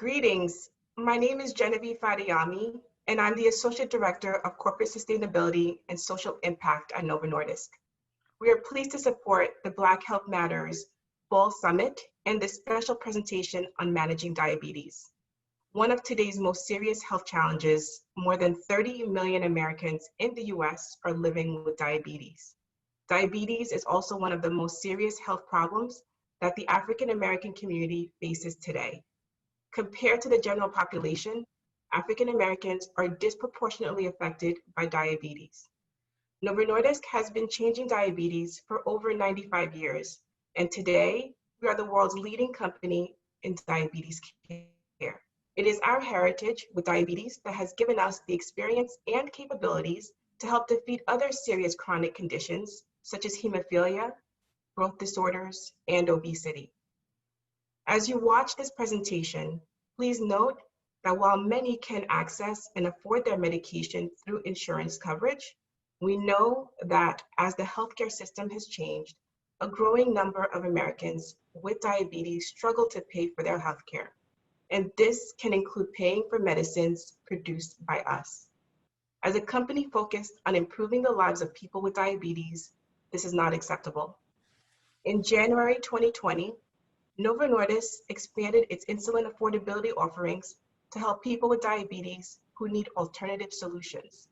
Greetings. My name is Genevieve Fadiami, and I'm the Associate Director of Corporate Sustainability and Social Impact at NovoNordisk. We are pleased to support the Black Health Matters Fall Summit and this special presentation on managing diabetes. One of today's most serious health challenges, more than 30 million Americans in the US are living with diabetes. Diabetes is also one of the most serious health problems that the African American community faces today. Compared to the general population, African Americans are disproportionately affected by diabetes. NovoNordisk has been changing diabetes for over 95 years, and today we are the world's leading company in diabetes care. It is our heritage with diabetes that has given us the experience and capabilities to help defeat other serious chronic conditions such as hemophilia, growth disorders, and obesity. As you watch this presentation, please note that while many can access and afford their medication through insurance coverage, we know that as the healthcare system has changed, a growing number of Americans with diabetes struggle to pay for their healthcare. And this can include paying for medicines produced by us. As a company focused on improving the lives of people with diabetes, this is not acceptable. In January 2020, NovoNordisk expanded its insulin affordability offerings to help people with diabetes who need alternative solutions.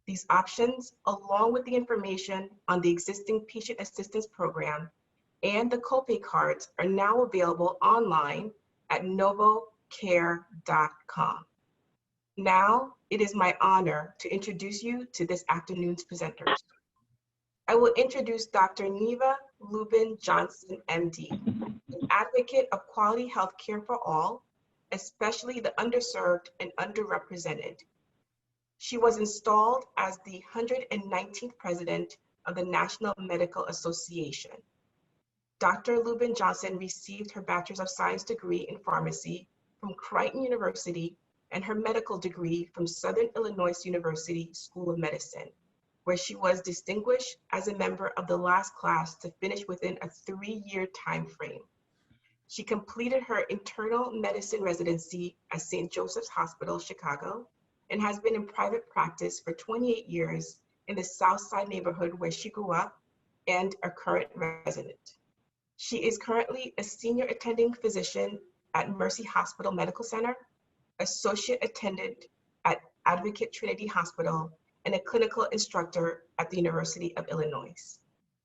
These options, along with the information on the existing patient assistance program and the copay cards, are now available online at novocare.com. Now, it is my honor to introduce you to this afternoon's presenters. I will introduce Dr. Niva Lubin Johnson, MD, an advocate of quality healthcare for all, especially the underserved and underrepresented. She was installed as the 119th president of the National Medical Association. Dr. Lubin Johnson received her Bachelor of Science degree in pharmacy from Creighton University and her medical degree from Southern Illinois University School of Medicine, where she was distinguished as a member of the last class to finish within a 3-year time frame. She completed her internal medicine residency at St. Joseph's Hospital, Chicago, and has been in private practice for 28 years in the South Side neighborhood where she grew up and a current resident. She is currently a senior attending physician at Mercy Hospital Medical Center, associate attendant at Advocate Trinity Hospital, and a clinical instructor at the University of Illinois.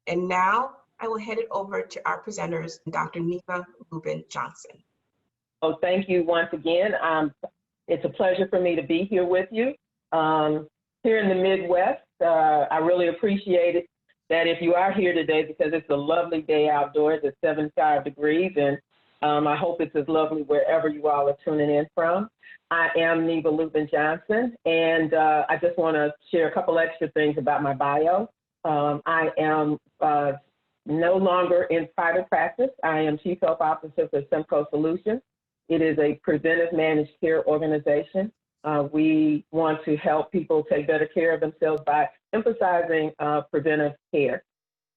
And now I will hand it over to our presenters, Dr. Niva Lubin Johnson. Oh, thank you once again. It's a pleasure for me to be here with you. Here in the Midwest, I really appreciate it that if you are here today, because it's a lovely day outdoors, it's 75 degrees, and I hope it's as lovely wherever you all are tuning in from. I am Niva Lubin Johnson, and I just want to share a couple extra things about my bio. I am no longer in private practice. I am Chief Health Officer for Simco Solutions. It is a preventive managed care organization. We want to help people take better care of themselves by emphasizing preventive care.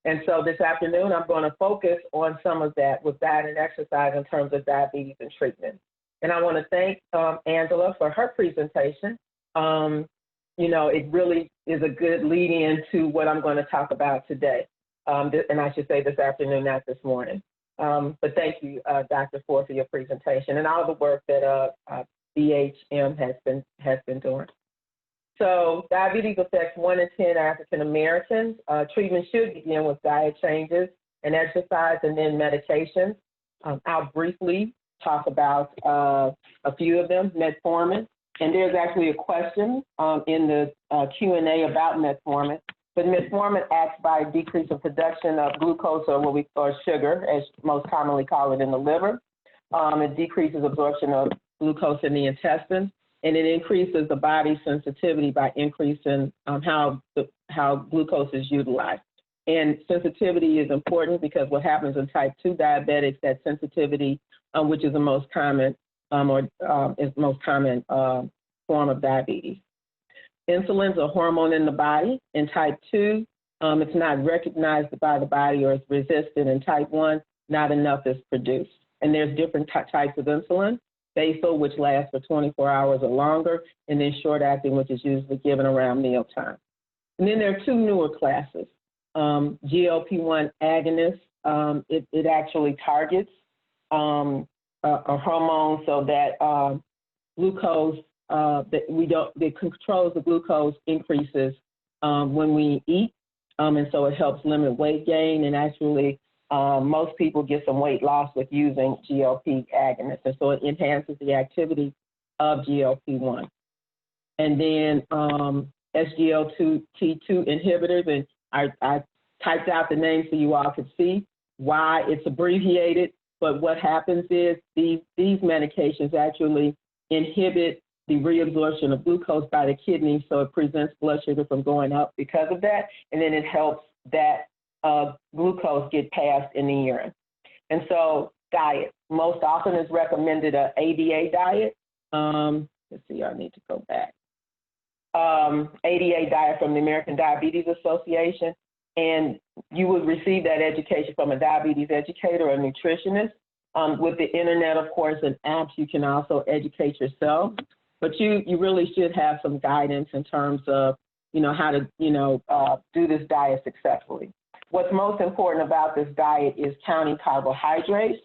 And so this afternoon, I'm going to focus on some of that with diet and exercise in terms of diabetes and treatment. And I want to thank Angela for her presentation. You know, it really is a good lead in to what I'm going to talk about today. And I should say this afternoon, not this morning. But thank you, Dr. Ford, for your presentation and all the work that BHM has been doing. So diabetes affects 1 in 10 African Americans. Treatment should begin with diet changes and exercise and then medications. I'll briefly talk about a few of them, metformin. And there's actually a question in the Q&A about metformin. But metformin acts by a decrease in production of glucose, or sugar, as most commonly call it, in the liver. It decreases absorption of glucose in the intestines, and it increases the body's sensitivity by increasing how glucose is utilized. And sensitivity is important because what happens in type 2 diabetics, that sensitivity, which is the most common form of diabetes. Insulin is a hormone in the body. In type 2, it's not recognized by the body or is resisted. In type 1, not enough is produced. And there's different types of insulin. basal, which lasts for 24 hours or longer, and then short-acting, which is usually given around mealtime. And then there are two newer classes. GLP-1 agonists, it actually targets a hormone so that glucose, that controls the glucose increases when we eat, and so it helps limit weight gain, and actually most people get some weight loss with using GLP agonists, and so it enhances the activity of GLP-1. And then SGLT2 inhibitors, and I typed out the name so you all could see why it's abbreviated, but what happens is these medications actually inhibit the reabsorption of glucose by the kidney, so it prevents blood sugar from going up because of that, and then it helps that glucose get passed in the urine. And so diet, most often is recommended a ADA diet. Let's see, I need to go back. ADA diet from the American Diabetes Association, and you would receive that education from a diabetes educator or a nutritionist. With the internet, of course, and apps, you can also educate yourself, but you really should have some guidance in terms of, how to, do this diet successfully. What's most important about this diet is counting carbohydrates,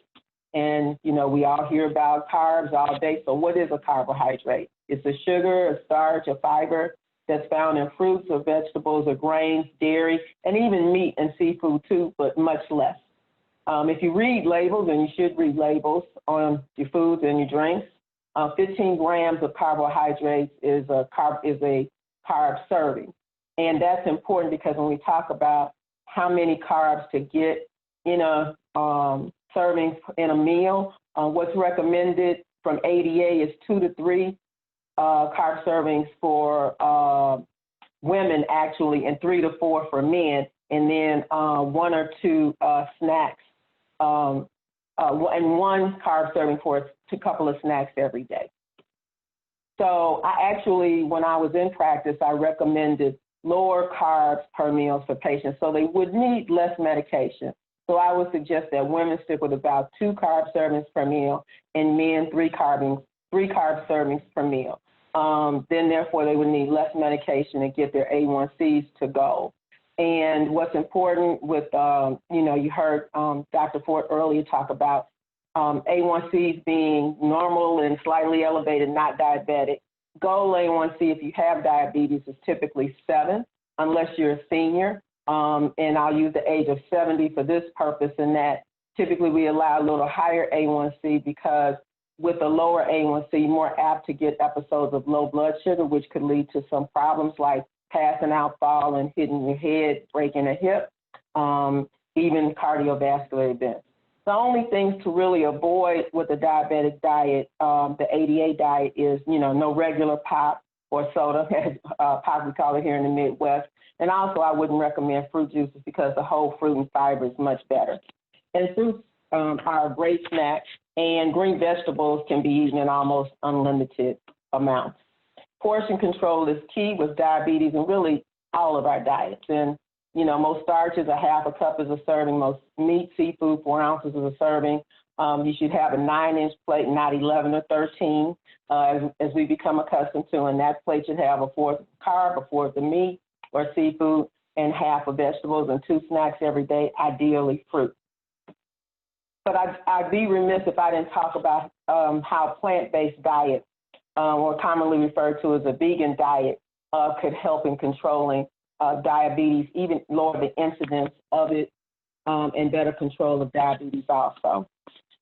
and, we all hear about carbs all day, so what is a carbohydrate? It's a sugar, a starch, a fiber that's found in fruits or vegetables or grains, dairy, and even meat and seafood too, but much less. If you read labels, and you should read labels on your foods and your drinks, 15 grams of carbohydrates is a carb serving. And that's important because when we talk about how many carbs to get in a serving in a meal, what's recommended from ADA is 2 to 3 carb servings for women, actually, and 3 to 4 for men, and then 1 or 2 snacks, and 1 carb serving for a couple of snacks every day. So I actually, when I was in practice, I recommended lower carbs per meal for patients so they would need less medication. So I would suggest that women stick with about 2 carb servings per meal and men 3 carb servings per meal. Then therefore they would need less medication and get their A1Cs to goal. And what's important with, you heard Dr. Ford earlier talk about A1Cs being normal and slightly elevated, not diabetic. Goal A1C, if you have diabetes, is typically 7, unless you're a senior. And I'll use the age of 70 for this purpose, in that typically we allow a little higher A1C because with a lower A1C, you're more apt to get episodes of low blood sugar, which could lead to some problems like passing out, falling, hitting your head, breaking a hip, even cardiovascular events. The only things to really avoid with the diabetic diet, the ADA diet, is, no regular pop or soda, as pop we call it here in the Midwest. And also I wouldn't recommend fruit juices because the whole fruit and fiber is much better. And fruits are a great snack, and green vegetables can be eaten in almost unlimited amounts. Portion control is key with diabetes and really all of our diets. And, most starches, a half a cup is a serving. Most meat, seafood, 4 ounces is a serving. You should have a 9-inch plate, not 11 or 13, as we become accustomed to. And that plate should have a fourth carb, a fourth of meat or seafood, and half of vegetables, and 2 snacks every day, ideally fruit. But I'd be remiss if I didn't talk about how plant-based diet, or commonly referred to as a vegan diet, could help in controlling diabetes, even lower the incidence of it, and better control of diabetes also.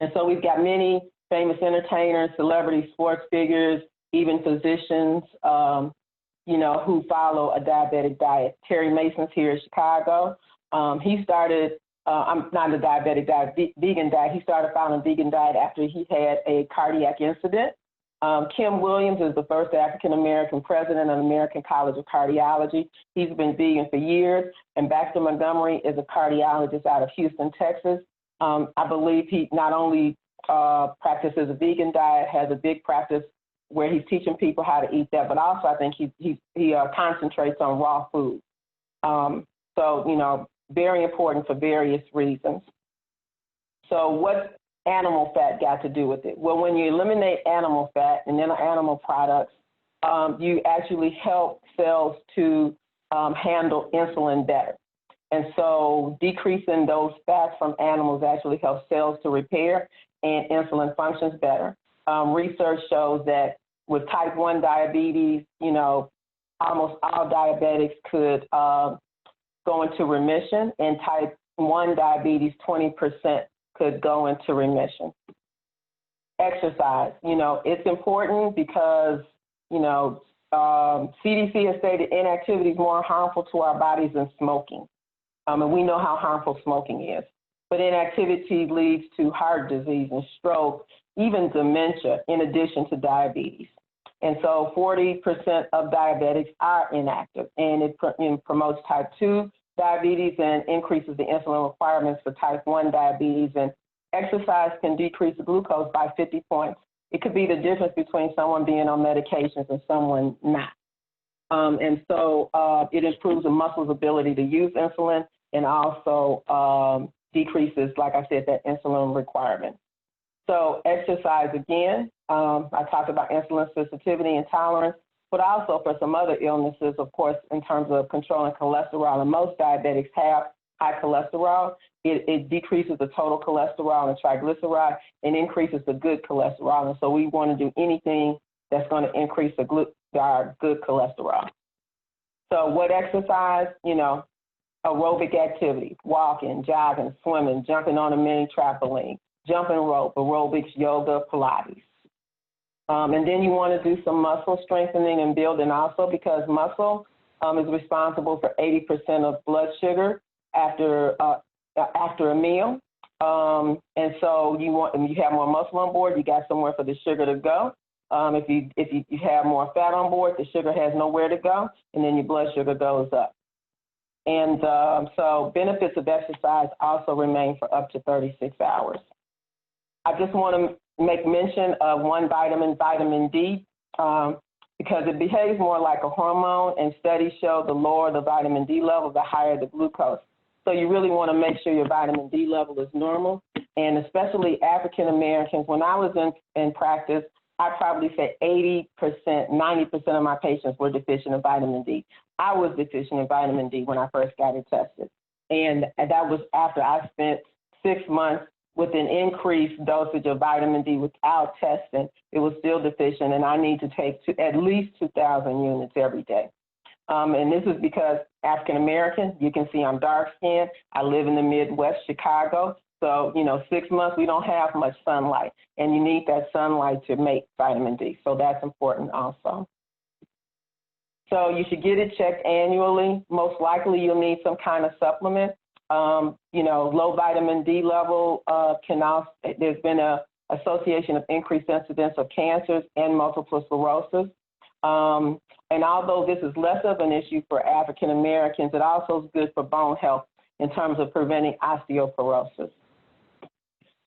And so we've got many famous entertainers, celebrities, sports figures, even physicians, who follow a diabetic diet. Terry Mason's here in Chicago. He started, not a diabetic diet, vegan diet. He started following vegan diet after he had a cardiac incident. Kim Williams is the first African-American president of the American College of Cardiology. He's been vegan for years. And Baxter Montgomery is a cardiologist out of Houston, Texas. I believe he not only practices a vegan diet, has a big practice where he's teaching people how to eat that, but also I think he concentrates on raw food. So, very important for various reasons. So what's animal fat got to do with it? Well, when you eliminate animal fat and then animal products, you actually help cells to handle insulin better. And so decreasing those fats from animals actually helps cells to repair and insulin functions better. Research shows that with type 1 diabetes, you know, almost all diabetics could go into remission, and type 1 diabetes, 20% could go into remission. Exercise, you know, it's important because, you know, CDC has stated inactivity is more harmful to our bodies than smoking. And we know how harmful smoking is. But inactivity leads to heart disease and stroke, even dementia, in addition to diabetes. And so 40% of diabetics are inactive, and it promotes type 2 diabetes and increases the insulin requirements for type 1 diabetes. And exercise can decrease the glucose by 50 points. It could be the difference between someone being on medications and someone not. And so it improves the muscle's ability to use insulin and also decreases, like I said, that insulin requirement. So exercise, again, I talked about insulin sensitivity and tolerance, but also for some other illnesses, of course, in terms of controlling cholesterol, and most diabetics have high cholesterol. It decreases the total cholesterol and triglyceride and increases the good cholesterol. And so we want to do anything that's going to increase our good cholesterol. So what exercise? You know, aerobic activity, walking, jogging, swimming, jumping on a mini trampoline, jumping rope, aerobics, yoga, Pilates. And then you want to do some muscle strengthening and building also, because muscle is responsible for 80% of blood sugar after a meal. And so you have more muscle on board, you got somewhere for the sugar to go. If you have more fat on board, the sugar has nowhere to go, and then your blood sugar goes up. And so benefits of exercise also remain for up to 36 hours. I just want to make mention of one vitamin, vitamin D, because it behaves more like a hormone, and studies show the lower the vitamin D level, the higher the glucose. So you really want to make sure your vitamin D level is normal, and especially African Americans. When I was in practice, I'd probably say 80%, 90% of my patients were deficient in vitamin D. I was deficient in vitamin D when I first got it tested. And that was after I spent 6 months with an increased dosage of vitamin D without testing. It was still deficient, and I need to take at least 2,000 units every day. And this is because African American, you can see I'm dark skinned. I live in the Midwest, Chicago. So, 6 months, we don't have much sunlight, and you need that sunlight to make vitamin D. So that's important also. So you should get it checked annually. Most likely you'll need some kind of supplement. Low vitamin D level can also, there's been an association of increased incidence of cancers and multiple sclerosis. And although this is less of an issue for African Americans, it also is good for bone health in terms of preventing osteoporosis.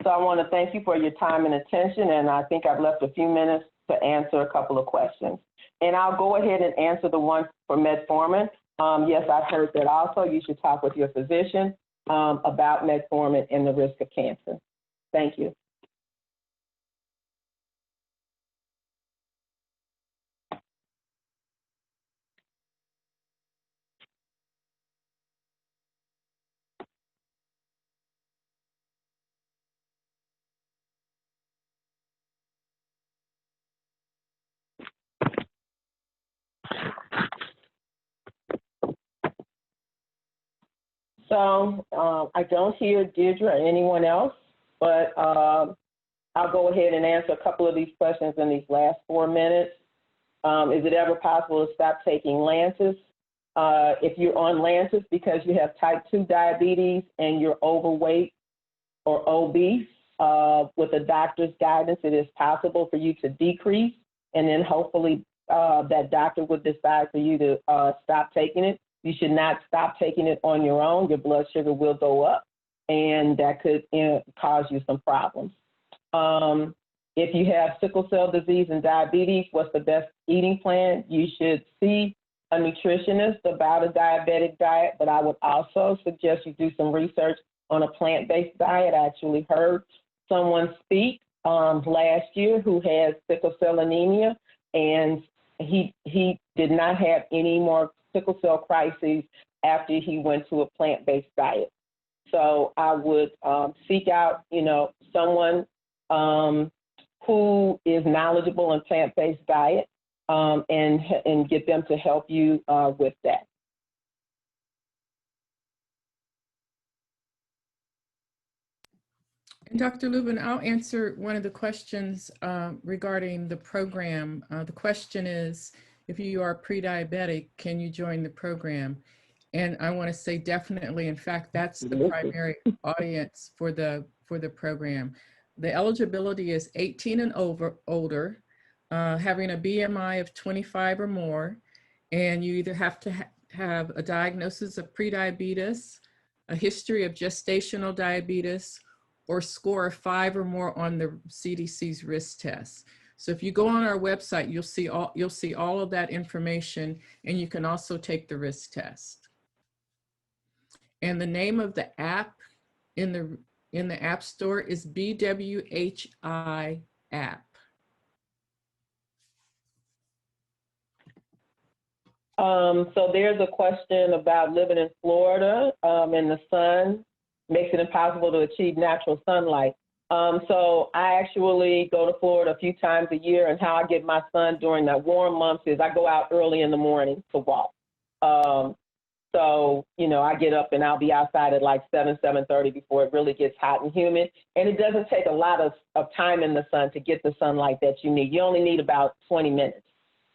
So I want to thank you for your time and attention, and I think I've left a few minutes to answer a couple of questions. And I'll go ahead and answer the one for metformin. Yes, I've heard that also. You should talk with your physician about metformin and the risk of cancer. Thank you. So I don't hear Deirdre or anyone else, but I'll go ahead and answer a couple of these questions in these last 4 minutes. Is it ever possible to stop taking Lantus? If you're on Lantus because you have type 2 diabetes and you're overweight or obese, with a doctor's guidance, it is possible for you to decrease, and then hopefully that doctor would decide for you to stop taking it. You should not stop taking it on your own. Your blood sugar will go up, and that could cause you some problems. If you have sickle cell disease and diabetes, what's the best eating plan? You should see a nutritionist about a diabetic diet, but I would also suggest you do some research on a plant-based diet. I actually heard someone speak last year who has sickle cell anemia, and he did not have any more sickle cell crises after he went to a plant-based diet. So I would seek out, someone who is knowledgeable in plant-based diet and get them to help you with that. And Dr. Lubin, I'll answer one of the questions regarding the program. The question is, if you are pre-diabetic, can you join the program? And I want to say definitely. In fact, that's the primary audience for the program. The eligibility is 18 and older, having a BMI of 25 or more, and you either have to have a diagnosis of prediabetes, a history of gestational diabetes, or score a 5 or more on the CDC's risk test. So if you go on our website, you'll see all of that information, and you can also take the risk test. And the name of the app in the App Store is BWHI app. So there's a question about living in Florida and the sun makes it impossible to achieve natural sunlight. So I actually go to Florida a few times a year, and how I get my sun during the warm months is I go out early in the morning to walk. So, I get up and I'll be outside at like 7:30 before it really gets hot and humid. And it doesn't take a lot of time in the sun to get the sunlight that you need. You only need about 20 minutes,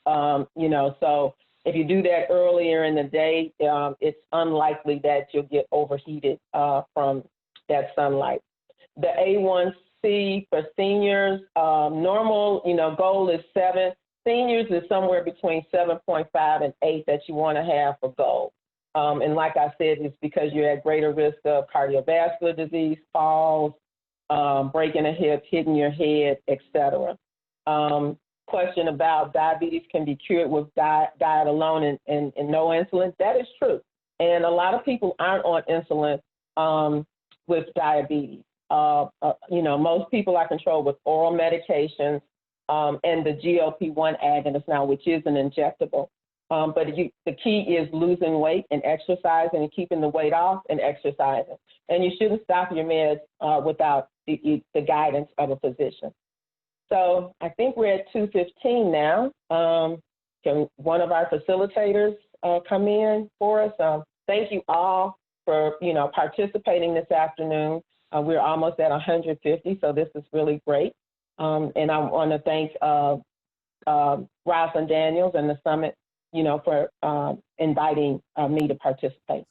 so if you do that earlier in the day, it's unlikely that you'll get overheated from that sunlight. The A1C for seniors, normal, goal is 7. Seniors is somewhere between 7.5 and 8 that you want to have for goal. And like I said, it's because you're at greater risk of cardiovascular disease, falls, breaking a hip, hitting your head, etc. Question about diabetes can be cured with diet alone and no insulin. That is true. And a lot of people aren't on insulin with diabetes. Most people are controlled with oral medications and the GLP-1 agonist now, which is an injectable. But the key is losing weight and exercising and keeping the weight off and exercising. And you shouldn't stop your meds without the guidance of a physician. So I think we're at 2:15 now. Can one of our facilitators come in for us? Thank you all for participating this afternoon. We're almost at 150, so this is really great. And I want to thank Rosalind Daniels and the Summit, for inviting me to participate.